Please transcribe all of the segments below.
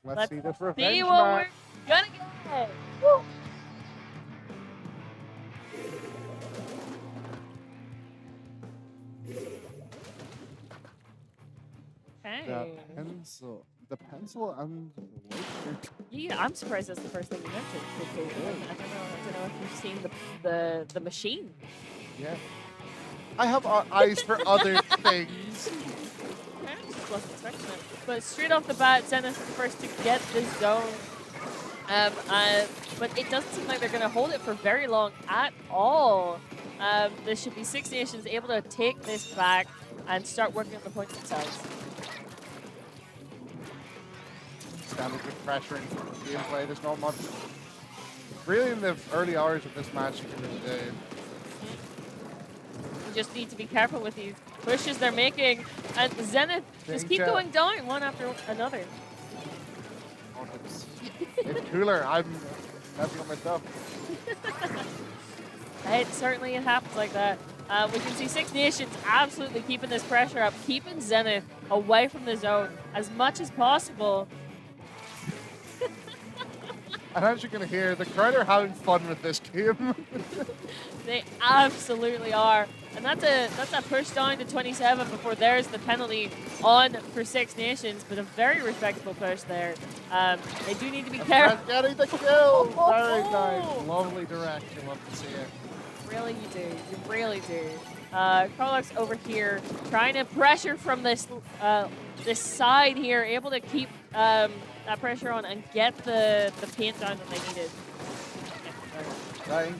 Let's see this see revenge what match. we're gonna get. Woo. Okay. The pencil and the wafer. Yeah, I'm surprised that's the first thing you mentioned. Because I don't know if you've seen the machine. Yeah. I have eyes for other things. I just wasn't expecting it. But straight off the bat, Zenith is the first to get this zone. But it doesn't seem like they're going to hold it for very long at all. There should be Six Nations able to take this back and start working on the points themselves. Standard with pressure and gameplay. There's not much. Really, in the early hours of this match, you can You just need to be careful with these pushes they're making. And Zenith just keep going down one after another. It's cooler. I'm laughing on myself. Certainly it happens like that. We can see Six Nations absolutely keeping this pressure up, keeping Zenith away from the zone as much as possible. And as you can hear, the crowd are having fun with this game. They absolutely are. And that's a push down to 27 before there's the penalty on for Six Nations, but a very respectable push there. They do need to be careful. Getting the kill! Very nice. Lovely direction. Love to see it. Really, you do. You really do. Carlox over here trying to pressure from this this side here, able to keep that pressure on and get the paint down that they needed.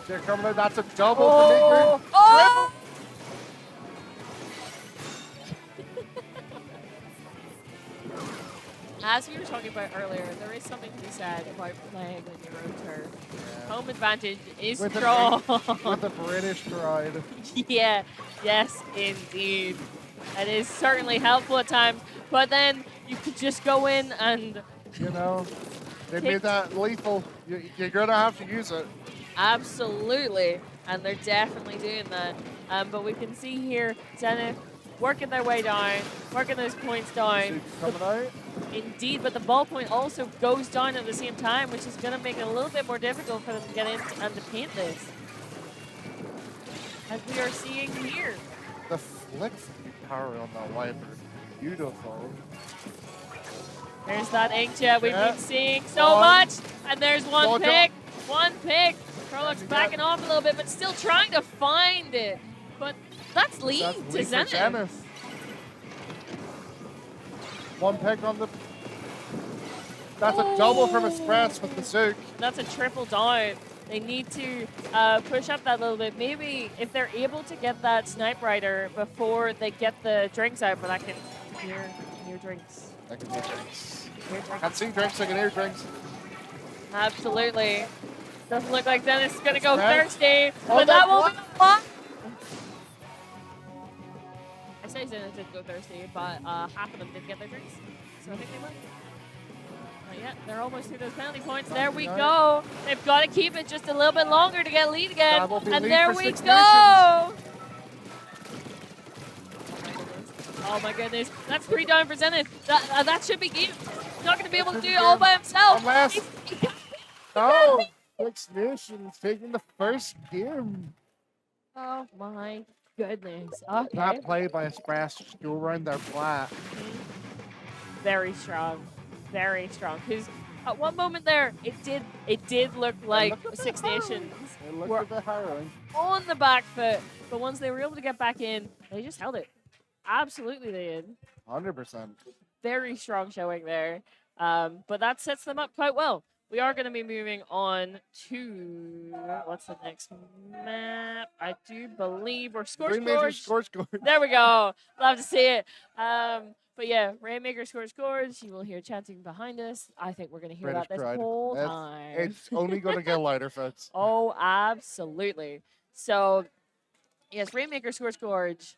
They're coming out. That's a double for Meeker. Oh! As we were talking about earlier, there is something to be said about playing on your own turf. Yeah. Home advantage is strong. With the British crowd. Yeah, yes, indeed. It is certainly helpful at times, but then you could just go in and... You know, they made that lethal. You're going to have to use it. Absolutely, and they're definitely doing that. But we can see here, Zenith working their way down, working those points down. Coming out. Indeed, but the ball point also goes down at the same time, which is going to make it a little bit more difficult for them to get in and to paint this. As we are seeing here. The flick power on that wiper. Beautiful. There's that inkjet we've been seeing so much. And there's one pick. One pick. Carlox backing off a little bit, but still trying to find it. But that's lead to Zenith. One pick on the... That's a double from Express with the Zook. That's a triple down. They need to push up that little bit. Maybe if they're able to get that Snipe Rider before they get the drinks out, but I can hear drinks. I can hear drinks. I can see drinks, I can hear drinks. Absolutely. Doesn't look like Dennis is going to go thirsty, but that will be fun. I say Zenith did go thirsty, but half of them did get their drinks, so I think they won. Not yet. They're almost through those penalty points. There we go. They've got to keep it just a little bit longer to get lead again, and there we go. Oh my goodness, that's 3 down for Zenith. That should be game. He's not going to be able to do it all by himself. Unless... No! Six Nations taking the first game. Oh my goodness. Okay. That play by Express just go around their flat. Very strong. Very strong. Because at one moment there, it did look like Six Nations were on the back foot. But once they were able to get back in, they just held it. Absolutely they did. 100%. Very strong showing there. But that sets them up quite well. We are going to be moving on to, what's the next map? I do believe we're Score Scores. There we go. Love to see it. But yeah, Rainmaker Scores. You will hear chanting behind us. I think we're going to hear that this whole time. It's only going to get louder, folks. Oh, absolutely. So, yes, Rainmaker Scores.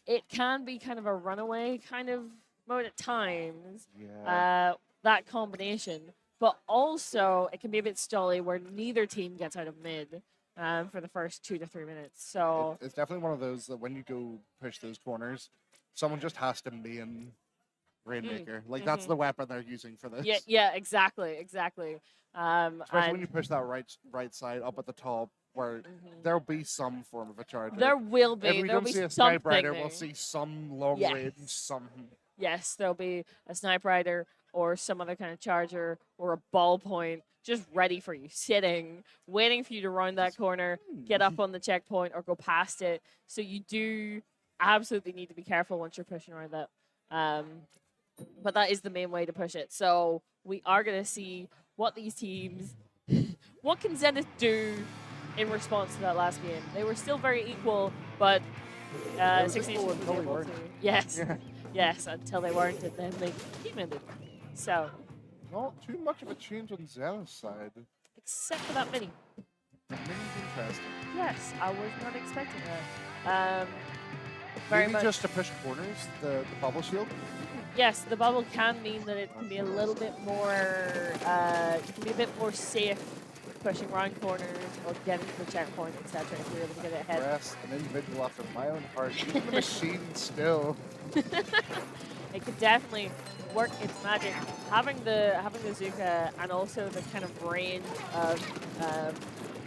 It can be kind of a runaway kind of mode at times. Yeah. That combination. But also, it can be a bit stally where neither team gets out of mid for the first 2 to 3 minutes. So it's definitely one of those that when you go push those corners, someone just has to main Rainmaker. Like, that's the weapon they're using for this. Yeah, exactly. Especially And when you push that right side up at the top, where there'll be some form of a charger. there will be. If we There'll don't be see a something Snipe Rider, there. we'll see some long range, something. Yes, there'll be a Snipe Rider or some other kind of charger or a ballpoint just ready for you, sitting, waiting for you to round that corner, get up on the checkpoint or go past it. So you do absolutely need to be careful once you're pushing around that. But that is the main way to push it. So we are going to see what these teams, what can Zenith do in response to that last game. They were still very equal, but 6 Nations was able to. Yes. Yeah. Yes, until they weren't, and then they team ended. So, Not too much of a change on Zenith's side. except for that mini. Mini's interesting. Yes, I was not expecting that. Very Maybe much. just to push corners, the bubble shield. Yes, the bubble can mean that it can be a little bit more. You can be a bit more safe pushing around corners or getting to the checkpoint, etc. If you're able to get it ahead. Rest, an individual after my own heart. Even the machine still. It could definitely work its magic. Having the Zuka and also the kind of range of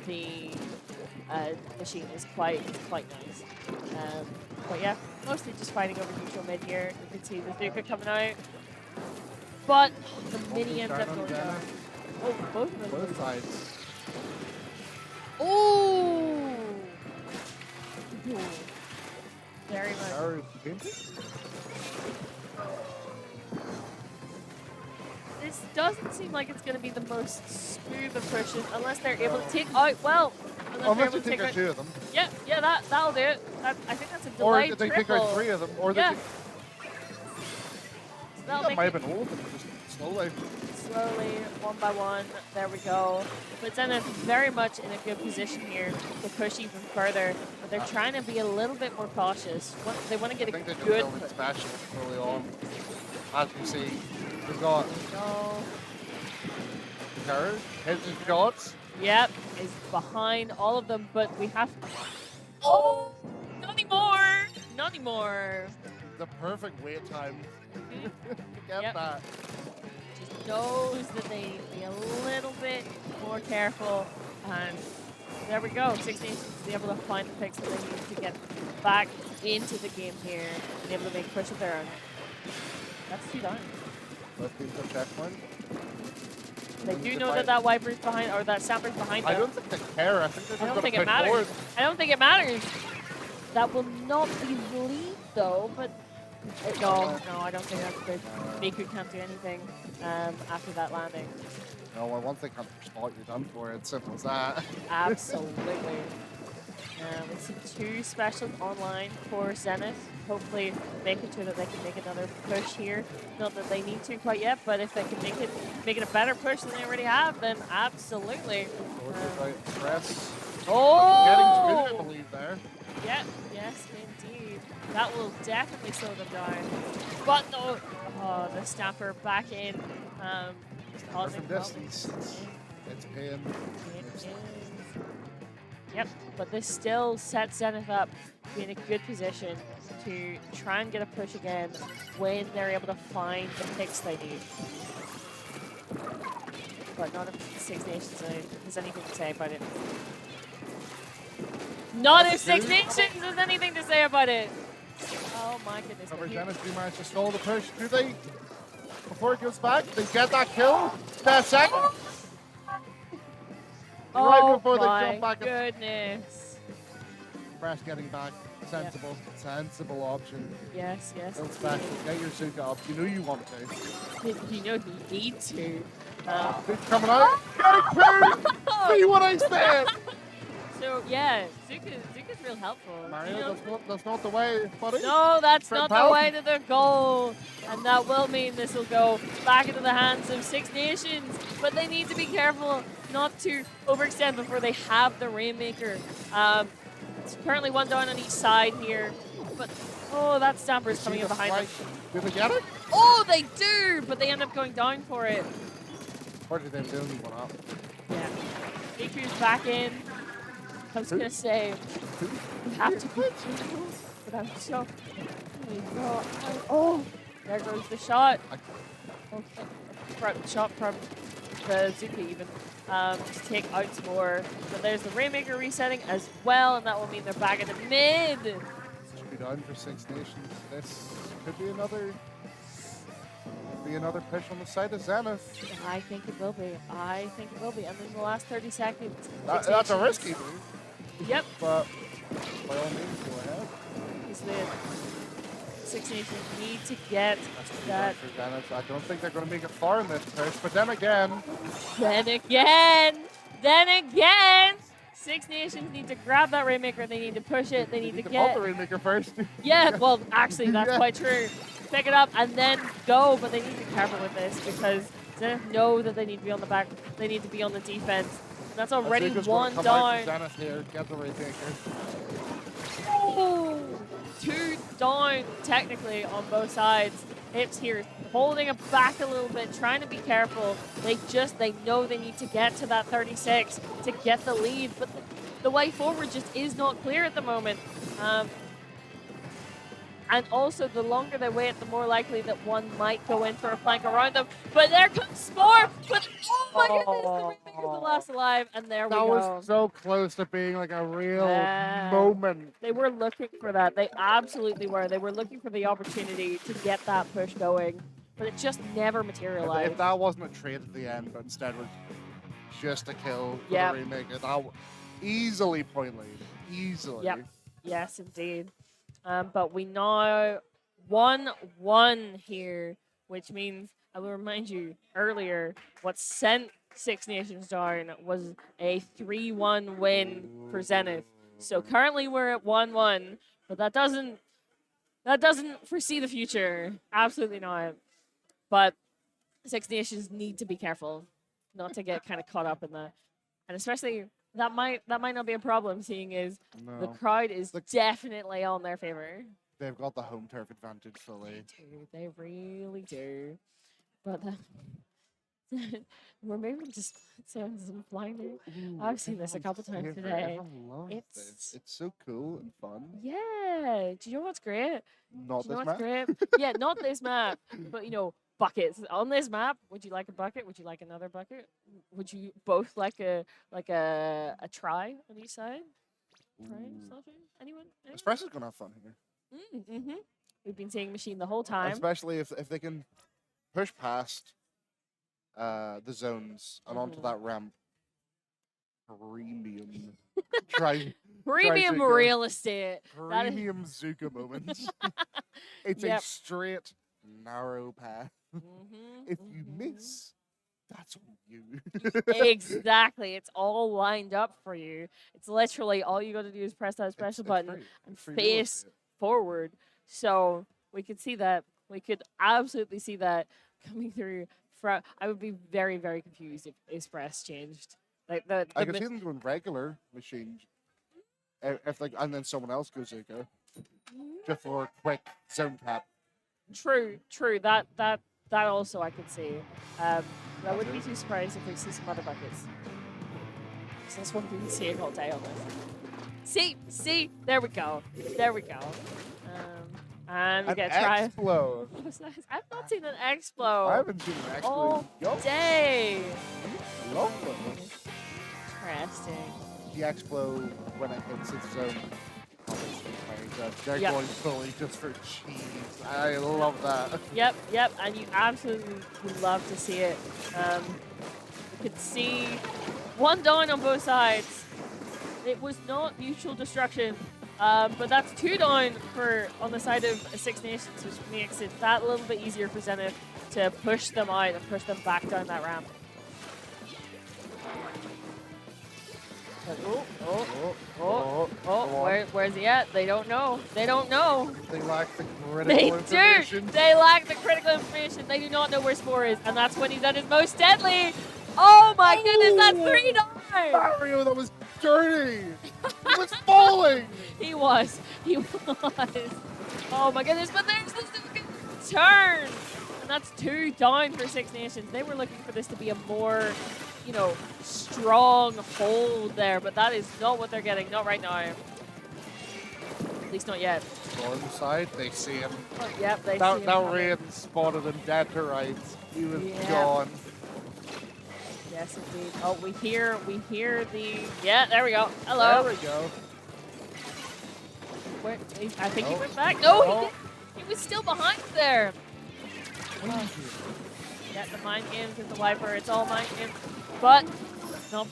the machine is quite nice. But yeah, mostly just fighting over neutral mid here. You can see the Zuka coming out, but the mini ends up going down. Oh, both of them. Both sides. Oh! Very much. Arrow painted? This doesn't seem like it's going to be the most smooth of pushes unless they're able to take out, well, unless they're Unless able you to take take out out. 2 of them. Yeah, that'll do it. I think that's a Or delayed did they triple. take out 3 of them? Or Yeah. they So that'll that make might it have been all of them, just slowly. slowly, one by one. There we go. But Zenith very much in a good position here to push even further. But they're trying to be a little bit more cautious. They want to get I a think they're good just building push. special early on. As you see, we've got No. Carrot, his shots. Yep, is behind all of them, but we have. Oh, not anymore! Not anymore. The perfect wait time. Get Yep. that. Just knows that they need to be a little bit more careful, and there we go. 6 Nations to be able to find the picks that they need to get back into the game here and be able to make a push of their own. That's 2 down. Both teams have checkpoint. They do know that that wiper's behind, or that stamper's behind them. I don't think they care. I think they're just I don't going think to it push matters. forward. I don't think it matters. That will not be lead though, but no, I don't think that's good. Miku can't do anything after that landing. No, well, once they can't spot, you're done for it. Simple as that. Absolutely. We see 2 specials online for Zenith. Hopefully making sure that they can make another push here. Not that they need to quite yet, but if they can make it a better push than they already have, then absolutely. Press. Oh! Getting through, I believe, there. Yeah, yes, indeed. That will definitely slow them down. But no, the stamper back in. Causing From problems. distance, it's pain. It is. Yep, but this still sets Zenith up to be in a good position to try and get a push again when they're able to find the picks they need. But not if 6 Nations has anything to say about it. Not if 6 Nations has anything to say about it! Oh my goodness. However, Zenith do manage to stall the push. Do they? Before it goes back, they get that kill. That second. Right before they jump back. Goodness. Fresh getting back. Sensible. Sensible option. Yes. Don't special. Get your Zuka up. You know you want to. You know you need to. Zuka coming out. Get it through. See what I said. So yeah, Zuka's real helpful. Mario, You know? that's not the way, buddy. No, that's Fred not Powell. the way to their goal. And that will mean this will go back into the hands of 6 Nations. But they need to be careful not to overextend before they have the Rainmaker. It's currently 1 down on each side here. But, oh, that Stamper is coming in behind them. Do they get it? Oh, they do! But they end up going down for it. Or did they only one up? Yeah. Miku's back in. I was going to say, we have to be careful, but I'm so... Oh, There goes the shot. Shot from the Zuka even to take out some more. But there's the Rainmaker resetting as well, and that will mean they're back in the mid. It's 2 down for Six Nations. This could be another push on the side of Zenith. I think it will be. I think it will be. And in the last 30 seconds. That's a risky move. Yep. But by all means, go ahead. Because the Six Nations need to get that. For Zenith. I don't think they're going to make it far in this push. But then again, Six Nations need to grab that Rainmaker. They need to push it. They need to pop get. the Rainmaker first. Yeah, well, actually, that's Yeah. quite true. Pick it up and then go, but they need to be careful with this because Zenith know that they need to be on the back. They need to be on the defense. And that's already Azuka's one gonna come out down. from Zenith here, get the Rainmaker. Oh, 2 down technically on both sides. Hips here holding it back a little bit, trying to be careful. They know they need to get to that 36 to get the lead, but the way forward just is not clear at the moment. And also, the longer they wait, the more likely that one might go in for a flank around them. But there comes Spore! But oh my goodness, the Rainmaker's the last alive, and there we That go. was so close to being like a real moment. They were looking for that. They absolutely were. They were looking for the opportunity to get that push going, but it just never materialized. If that wasn't a trade at the end, but instead was just a kill for Yep. the Rainmaker, that easily point lead. Easily. Yep. Yes, indeed. But we now 1-1 here, which means, I will remind you earlier, what sent Six Nations down was a 3-1 win for Zenith. So currently we're at 1-1, but that doesn't foresee the future. Absolutely not. But Six Nations need to be careful not to get kind of caught up in that. And especially that might not be a problem, seeing as the crowd is definitely on their favor. They've got the home turf advantage fully. They really do. But we're moving to some blinder. I've seen this a couple times today. It's so cool and fun. Yeah. Do you know what's great? Not Do you know this what's map. great? Yeah, not this map, but buckets on this map. Would you like a bucket? Would you like another bucket? Would you both like a try on each side? Try, Slushy? Anyone? Espresso's gonna have fun here. We've been seeing Machine the whole time. Especially if they can push past the zones and onto that ramp. Premium. Premium Zuka. real estate. That is- Premium Zuka moments. It's a straight, narrow path. If you miss, that's on you. Exactly. It's all lined up for you. It's literally all you got to do is press that special button and face forward. So we could see that. We could absolutely see that coming through. I would be very, very confused if Express changed. Like I could see them doing regular machines. If and then someone else goes Zuka. Just for a quick zone tap. True. That also I could see. I wouldn't be too surprised if we see some other buckets. So that's what we've been seeing all day on this. See, there we go. And we get a try. Explo. I've not seen an Explo. I haven't seen an Explo all day. I love them. Interesting. The Explo, when it hits its zone, they're going fully just for cheese. I love that. Yep, and you absolutely would love to see it. You could see one down on both sides. It was not mutual destruction, but that's 2 down on the side of Six Nations, which makes it that little bit easier for Zenith to push them out and push them back down that ramp. Where's he at? They don't know. They lack the critical information. They lack the critical information. They do not know where Spore is, and that's when he's at his most deadly. Oh my goodness, that's 3 down! Mario, that was dirty! He was falling! He was. Oh my goodness, but there's the turn! And that's 2 down for Six Nations. They were looking for this to be a more, strong hold there, but that is not what they're getting, not right now. At least not yet. Storm side, they see him. Oh, yep, they see That him that coming. raid spotted him dead to rights. He was Yeah. gone. Yes, indeed. Oh, we hear the. Yeah, there we go. Hello. There we go. Where, I think he Oh. went back. No, Oh. he didn't. He was still behind there. What are you Yeah, the mind games with the wiper. It's all mind games. But, no.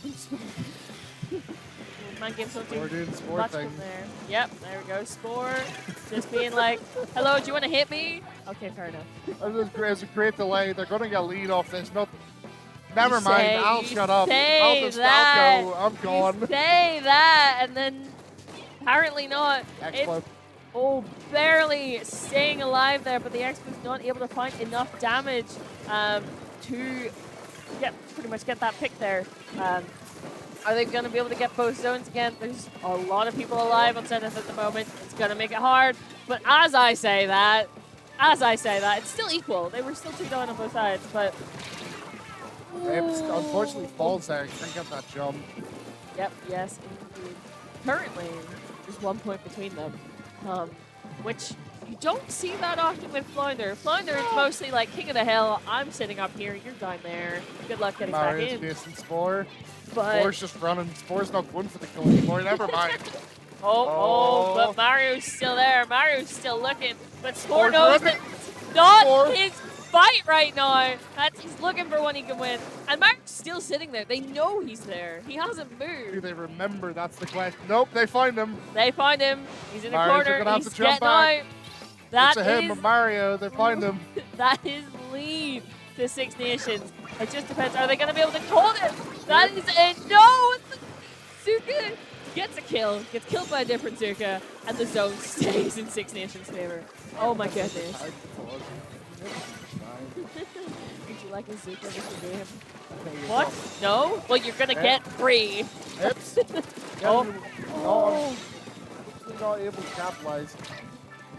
Mind games don't We're do doing sport much thing. from there. Yep, there we go. Spore. Just being like, hello, do you want to hit me? Okay, fair enough. It's a great delay. They're going to get lead off this. Never You mind. say- I'll you shut up. say I'll that. go. I'm You gone. say that, and then apparently not. Explode. Oh, barely staying alive there, but the Expo's not able to find enough damage to pretty much get that pick there. Are they going to be able to get both zones again? There's a lot of people alive on Zenith at the moment. It's going to make it hard. But as I say that, it's still equal. They were still 2 down on both sides, but... It unfortunately falls there. Can't get that jump. Yep, yes, indeed. Currently, there's 1 point between them, which you don't see that often with Flounder. Flounder is mostly like king of the hill. I'm sitting up here. You're down there. Good luck getting back Mario's in. facing Spore. But Spore's just running. Spore's not going for the kill anymore. Never mind. but Mario's still there. Mario's still looking. But Spore Spore's knows running. that not Spore. his fight right now. He's looking for one he can win. And Mario's still sitting there. They know he's there. He hasn't Do moved. they remember? That's the question. Nope, they find him. They find him. He's in a Mario's corner. gonna have He's to jump getting back. out. That It's a him is or Mario. They find him. that is lead to Six Nations. It just depends. Are they going to be able to call it? That is a no. Zuka gets a kill. Gets killed by a different Zuka. And the zone stays in Six Nations' favor. Oh my goodness. Would you like a Zuka with the game? What? No? Well, you're going to get free. Hips. Oh. Oh. Not able to capitalize.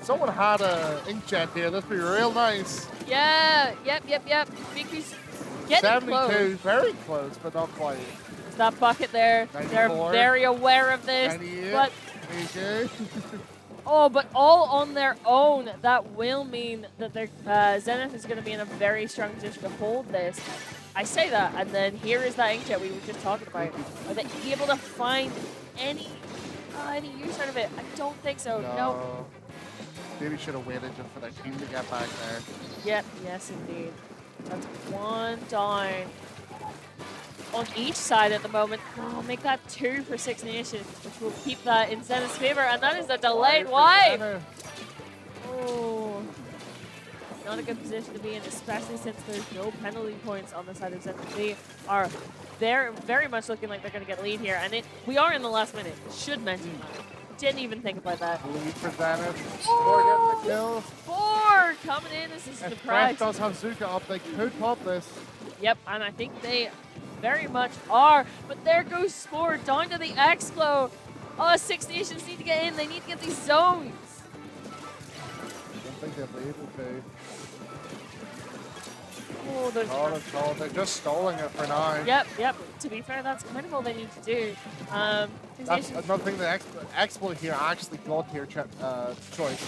Someone had a inkjet here. That'd be real nice. Yeah. Yep. Miku's getting 72, close. very close, but not quite. It's that bucket there. They're 94. very aware of this. 98. But AJ. but all on their own. That will mean that their Zenith is going to be in a very strong position to hold this. I say that, and then here is that inkjet we were just talking about. Are they able to find any use out of it? I don't think so. No. Maybe should have waited just for their team to get back there. Yep. Yes, indeed. That's 1 down on each side at the moment. Oh, make that 2 for Six Nations, which will keep that in Zenith's favor, and that is a delayed wipe. Oh, not a good position to be in, especially since there's no penalty points on the side of Zenith. They are very much looking like they're going to get lead here, and we are in the last minute. Should mention that. Didn't even think about that. Lead for Zenith. Spore getting the kill. 4 coming in as a If surprise. Fresh does have Zuka up, they could pop this. Yep, and I think they very much are. But there goes Spore down to the Explo. Oh, Six Nations need to get in. They need to get these zones. I don't think they'll be able to. Oh, there's Oh, they're just stalling it for now. Yep. To be fair, that's kind of all they need to do. Six That's Nations- another thing the exploit here actually got here choice.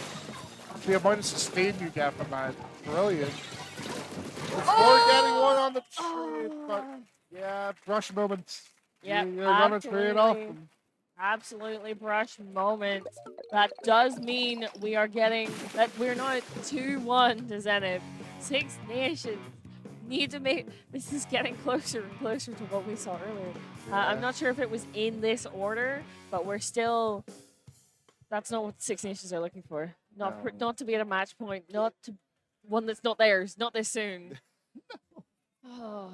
The amount of sustain you get from that, brilliant. Spore getting one on the trade, but yeah, brush moment. Yep, You're running trade off. absolutely. Absolutely brush moment. That does mean we are getting that we're not 2-1 to Zenith. Six Nations need to make this is getting closer and closer to what we saw earlier. I'm not sure if it was in this order, but we're still. That's not what Six Nations are looking for. Not to be at a match point. Not to one that's not theirs. Not this soon. Oh.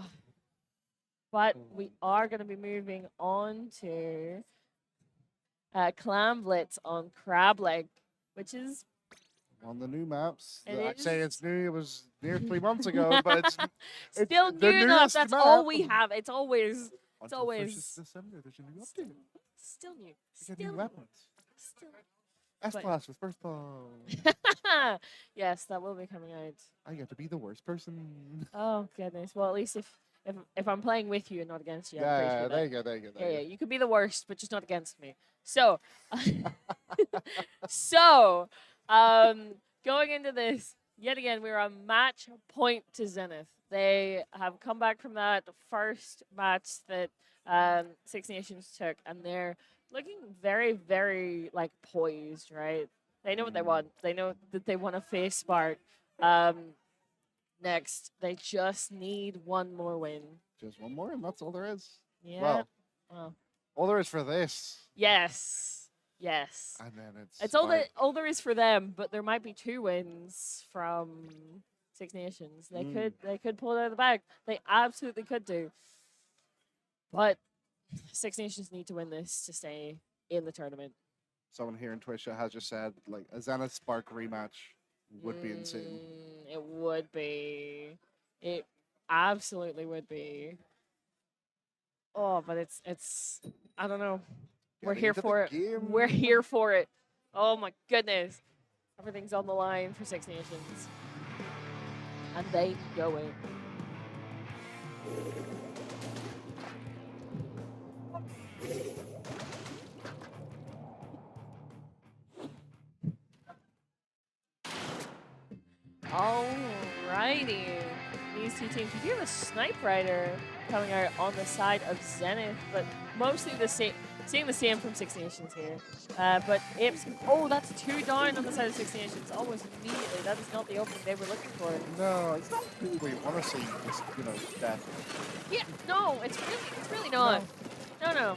But we are going to be moving on to Clam Blitz on Crab Leg, which is On the new maps. It I'd is. say it's new. It was near 3 months ago, but it's still the new enough. newest That's map. all we have. It's always Until always- 1st of December, there's a new update. still new. We get Still new weapons. Still. S-Class with first ball. Yes, that will be coming out. I get to be the worst person. Oh goodness. Well, at least if if I'm playing with you and not against you, I Yeah, appreciate there that. you go, there you go. Yeah, There yeah, you go. you could be the worst, but just not against me. So, so, going into this, yet again, we're a match point to Zenith. They have come back from that first match that Six Nations took, and they're looking very, very like poised, right? They know what they want. They know that they want to face Spark. Next, they just need one more win. Just one more, and that's all there is. Yeah. Well, Well, all there is for this. yes. Yes. And then It's all there is for them, but there might be 2 wins from Six Nations. They could pull it out of the bag. They absolutely could do. But Six Nations need to win this to stay in the tournament. Someone here in Twitch has just said like a Zenith Spark rematch would be insane. It would be. It absolutely would be. Oh, but it's I don't know. We're Getting here into the for it. game. We're here for it. Oh my goodness. Everything's on the line for Six Nations. And they know it. Alrighty. These 2 teams. We do have a Snipe Rider coming out on the side of Zenith, but mostly the same. Seeing the same from Six Nations here. But Ips, oh, that's 2 down on the side of Six Nations almost immediately. That is not the opening they were looking for. No, it's not really what you want to see. Just death. Yeah, no, it's really not. No.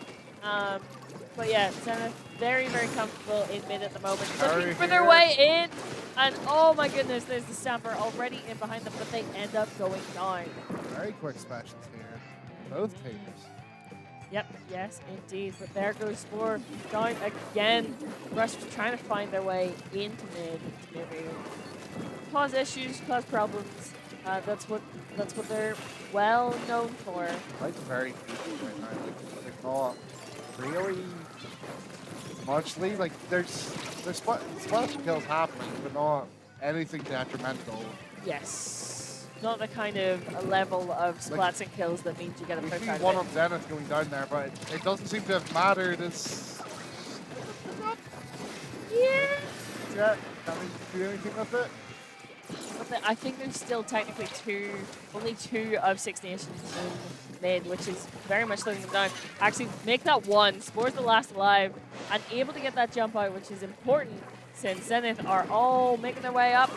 But yeah, Zenith very, very comfortable in mid at the moment. Looking for their way in. And oh my goodness, there's the Stamper already in behind them, but they end up going down. Very quick specials here. Both teams. Yep, yes, indeed. But there goes Spore down again. Rush trying to find their way into mid, maybe cause issues, cause problems. That's what they're well known for. Like very easy right now. Like not really much lead. Like there's splash kills happening, but not anything detrimental. Yes. Not the kind of level of splats and kills that means you get a We push see out one of of Zenith going down there, but it doesn't seem to have mattered as. Yeah. Yeah, can we do anything with it? But I think there's still technically only two of Six Nations in mid, which is very much slowing them down. Actually, make that one. Spore's the last alive and able to get that jump out, which is important since Zenith are all making their way up.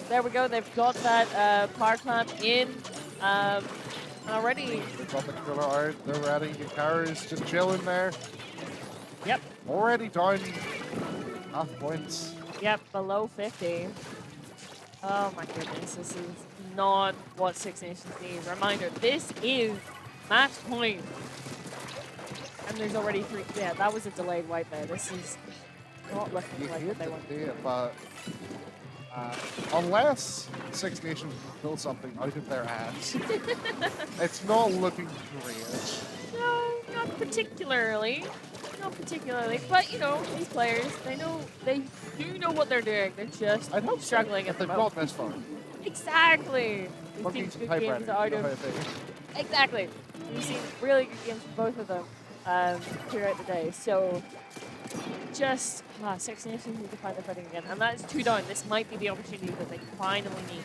There we go. They've got that power clamp in already. They've got the killer out. They're ready. Yukara's just chilling there. Yep. Already down half points. Yep, below 50. Oh my goodness, this is not what Six Nations need. Reminder, this is match point. And there's already 3. Yeah, that was a delayed wipe there. This is not looking like what they want to do. But unless Six Nations pull something out of their ass, it's not looking great. No, not particularly. Not particularly. But, you know, these players, they do know what they're doing. They're just struggling at the they've moment. got this far. Exactly. We've Monkeys seen and good games typewriter, out you know how I of... think. Exactly. We've seen really good games from both of them throughout the day. So, just Six Nations need to find their footing again. And that is 2 down. This might be the opportunity that they finally need.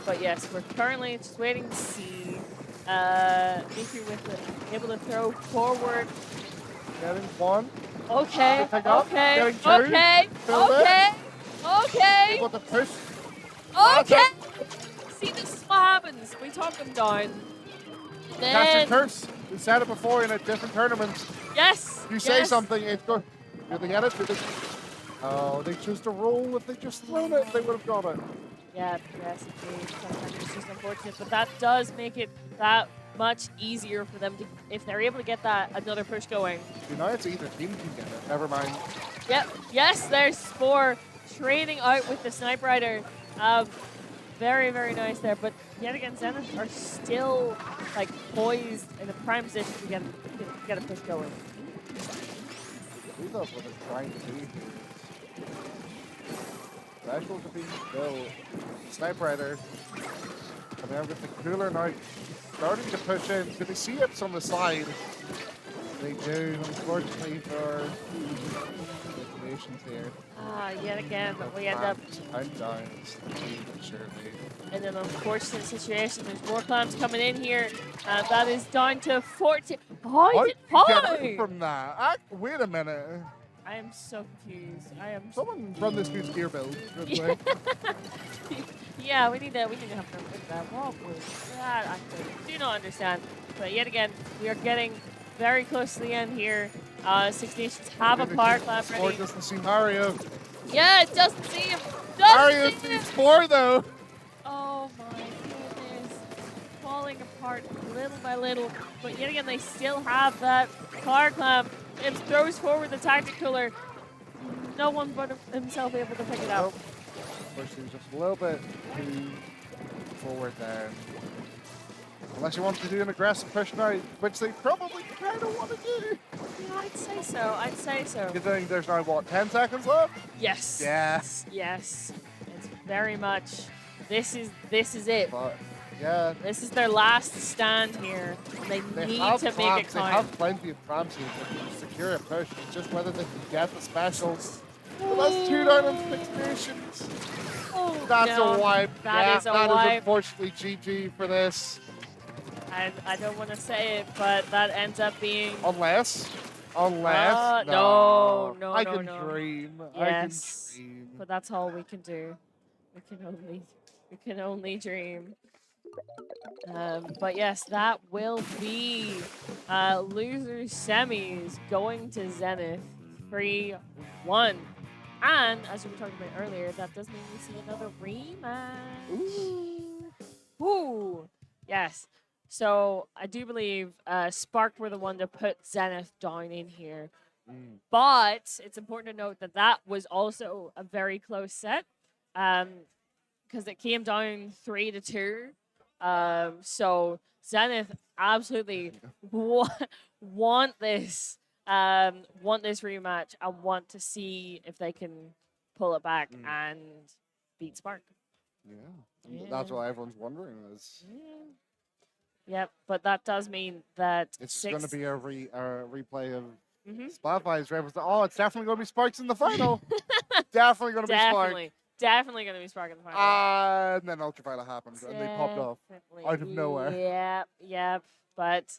But yes, we're currently just waiting to see Miku able to throw forward. Getting one. Okay, Pick up, okay, getting two, okay, filled in. okay, okay, Able to push. okay. See, this is what happens. We talk them down. Catch Then, and curse. We said it before in a different tournament. yes, You say yes. something, it's good. Do they get it? Oh, they choose to roll. If they just thrown it, they would have got it. Yeah, yes, indeed. Sometimes it's just unfortunate, but that does make it that much easier for them to, if they're able to get that another push going. You know, it's either team can get it. Never mind. Yep. Yes, there's Spore trading out with the Snipe Rider. Very, very nice there. But yet again, Zenith are still like poised in a prime position to get a push going. Who knows what they're trying to do here? specials are being built. Sniper Rider coming out with the cooler now, starting to push in. Do they see ups on the side? They do, unfortunately for situations here. Yet again, we end up Countdown, slowly but surely. in an unfortunate situation. There's more clams coming in here. That is down to 40. How How did did you get away how? from that? Wait a minute. I am so confused. I am. Someone run this dude's gear build real quick. Yeah, we need to have them look at that. What was that? I do not understand. But yet again, we are getting very close to the end here. Six Nations have a power clam Or ready. doesn't see Mario. Yeah, it doesn't see him. Mario Doesn't see him. sees 4 though. Oh my goodness. Falling apart little by little. But yet again, they still have that power clam. It throws forward the tactic cooler. No one but himself able to pick it up. Nope. Pushing just a little bit too forward there. Unless you want to do an aggressive push now, which they probably kind of want to do. Yeah, I'd say so. I'd say so. Considering there's now, what, 10 seconds left? Yes. Yeah. Yes. It's very much. This is it. But, yeah. This is their last stand here. They need have to make it clamps, They count. have plenty of clamps here to secure a push. It's just whether they can get the specials. But that's 2 down on 6 Nations. Oh, That's no, a wipe. that is a that wipe. is unfortunately GG for this. And I don't want to say it, but that ends up being. Unless. No, No, no, I no, can no. dream. Yes. I can dream. But that's all we can do. We can only dream. But yes, that will be losers semis going to Zenith 3-1. And as we were talking about earlier, that does mean we see another rematch. Ooh. Yes. So I do believe Spark were the one to put Zenith down in here. But it's important to note that that was also a very close set because it came down 3-2. So Zenith absolutely want this rematch. I want to see if they can pull it back and beat Spark. Yeah. That's what everyone's wondering is. Yep, but that does mean that It's going to be a replay of Mhm. Splat Vibes. Oh, it's definitely going to be Sparks in the final. Definitely going to be Spark. Definitely going to be Spark in the final. And then Ultraviolet happened and they popped off Definitely. out of nowhere. Yep. But